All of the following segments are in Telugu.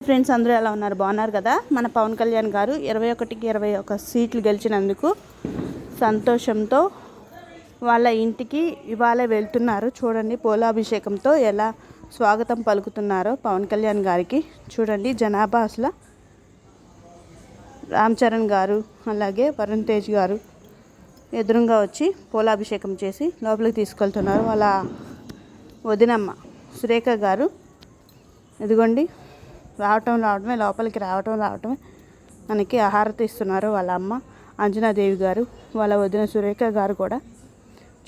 ఫ్రెండ్స్ అందరూ ఎలా ఉన్నారు? బాగున్నారు కదా? మన పవన్ కళ్యాణ్ గారు 21కి 21 సీట్లు గెలిచినందుకు సంతోషంతో వాళ్ళ ఇంటికి ఇవాళ వెళ్తున్నారు. చూడండి పూలాభిషేకంతో ఎలా స్వాగతం పలుకుతున్నారో పవన్ కళ్యాణ్ గారికి. చూడండి జనాభా అసలు రామ్ చరణ్ గారు అలాగే వరుణ్ తేజ్ గారు ఎదురుగా వచ్చి పూలాభిషేకం చేసి లోపలికి తీసుకెళ్తున్నారు. వాళ్ళ వదినమ్మ సురేఖ గారు ఇదిగోండి రావటమే లోపలికి రావటమే మనకి హారతి ఇస్తున్నారు. వాళ్ళ అమ్మ అంజనాదేవి గారు, వాళ్ళ వదిన సురేఖ గారు కూడా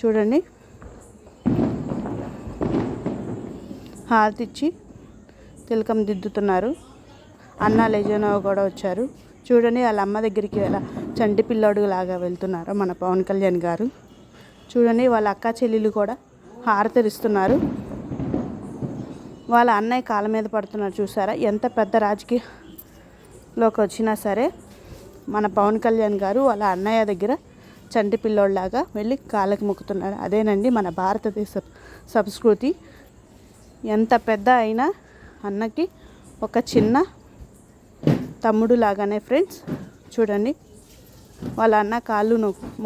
చూడండి హారతి ఇచ్చి తిలకం దిద్దుతున్నారు. అన్న లెజనో కూడా వచ్చారు. చూడండి వాళ్ళ అమ్మ దగ్గరికి ఎలా చంటి పిల్లోడు లాగా వెళ్తున్నారు మన పవన్ కళ్యాణ్ గారు. చూడండి వాళ్ళ అక్క చెల్లెలు కూడా హారతిస్తున్నారు. వాళ్ళ అన్నయ్య కాళ్ళ మీద పడుతున్నారు. చూసారా ఎంత పెద్ద రాజకీయలోకి వచ్చినా సరే మన పవన్ కళ్యాణ్ గారు వాళ్ళ అన్నయ్య దగ్గర చంటి పిల్లోడ్లాగా వెళ్ళి కాళ్ళకి మొక్కుతున్నారు. అదేనండి మన భారతదేశ సంస్కృతి. ఎంత పెద్ద అయినా అన్నకి ఒక చిన్న తమ్ముడు లాగానే ఫ్రెండ్స్. చూడండి వాళ్ళ అన్న కాళ్ళు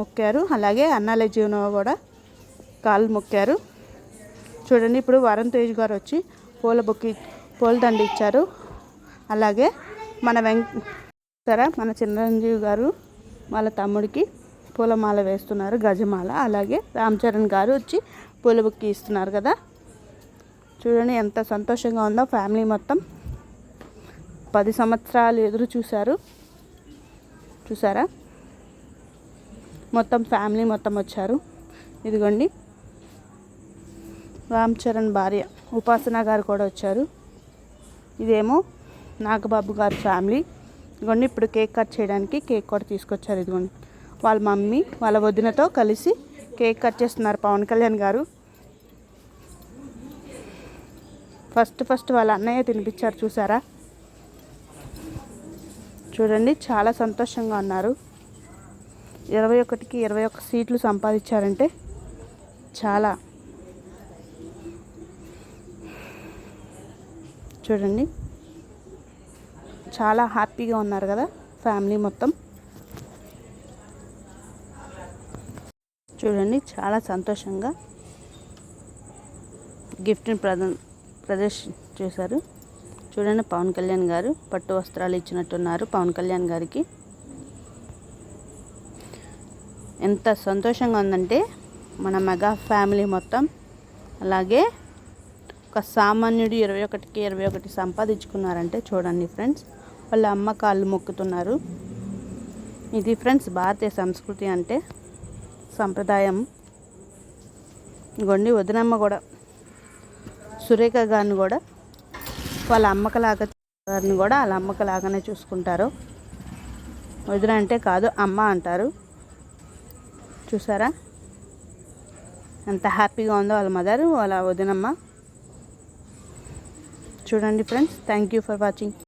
మొక్కారు, అలాగే అన్న లెజీనో కూడా కాళ్ళు మొక్కారు. చూడండి ఇప్పుడు వరుణ్ తేజ్ గారు వచ్చి పూలదండ ఇచ్చారు. అలాగే మన చిరంజీవి గారు వాళ్ళ తమ్ముడికి పూలమాల వేస్తున్నారు, గజమాల. అలాగే రామ్ చరణ్ గారు వచ్చి పూల బొక్కి ఇస్తున్నారు కదా. చూడండి ఎంత సంతోషంగా ఉందో. ఫ్యామిలీ మొత్తం 10 సంవత్సరాలు ఎదురు చూసారా మొత్తం ఫ్యామిలీ మొత్తం వచ్చారు. ఇదిగోండి రామ్ చరణ్ భార్య ఉపాసన గారు కూడా వచ్చారు. ఇదేమో నాగబాబు గారు ఫ్యామిలీ. ఇదిగోండి ఇప్పుడు కేక్ కట్ చేయడానికి కేక్ కూడా తీసుకొచ్చారు. ఇదిగోండి వాళ్ళ మమ్మీ వాళ్ళ వదినతో కలిసి కేక్ కట్ చేస్తున్నారు పవన్ కళ్యాణ్ గారు. ఫస్ట్ వాళ్ళ అన్నయ్య తినిపించారు. చూసారా చూడండి చాలా సంతోషంగా ఉన్నారు. 21కి 21 సీట్లు సంపాదించారంటే చాలా. చూడండి చాలా హ్యాపీగా ఉన్నారు కదా ఫ్యామిలీ మొత్తం. చూడండి చాలా సంతోషంగా గిఫ్ట్ని ప్రదర్శన చేశారు. చూడండి పవన్ కళ్యాణ్ గారు పట్టు వస్త్రాలు ఇచ్చినట్టున్నారు పవన్ కళ్యాణ్ గారికి. ఎంత సంతోషంగా ఉందంటే మన మెగా ఫ్యామిలీ మొత్తం. అలాగే ఒక సామాన్యుడు 21కి 21 సంపాదించుకున్నారంటే చూడండి ఫ్రెండ్స్. వాళ్ళ అమ్మ కాళ్ళు మొక్కుతున్నారు. ఇది ఫ్రెండ్స్ భారతీయ సంస్కృతి అంటే సంప్రదాయం. ఇంకొండి వదినమ్మ కూడా సురేఖ గారిని కూడా వాళ్ళ అమ్మకలాగానే చూసుకుంటారు. వదిన అంటే కాదు అమ్మ అంటారు. చూసారా ఎంత హ్యాపీగా ఉందో వాళ్ళ మదర్ వాళ్ళ వదినమ్మ. చూడండి friends, thank you for watching.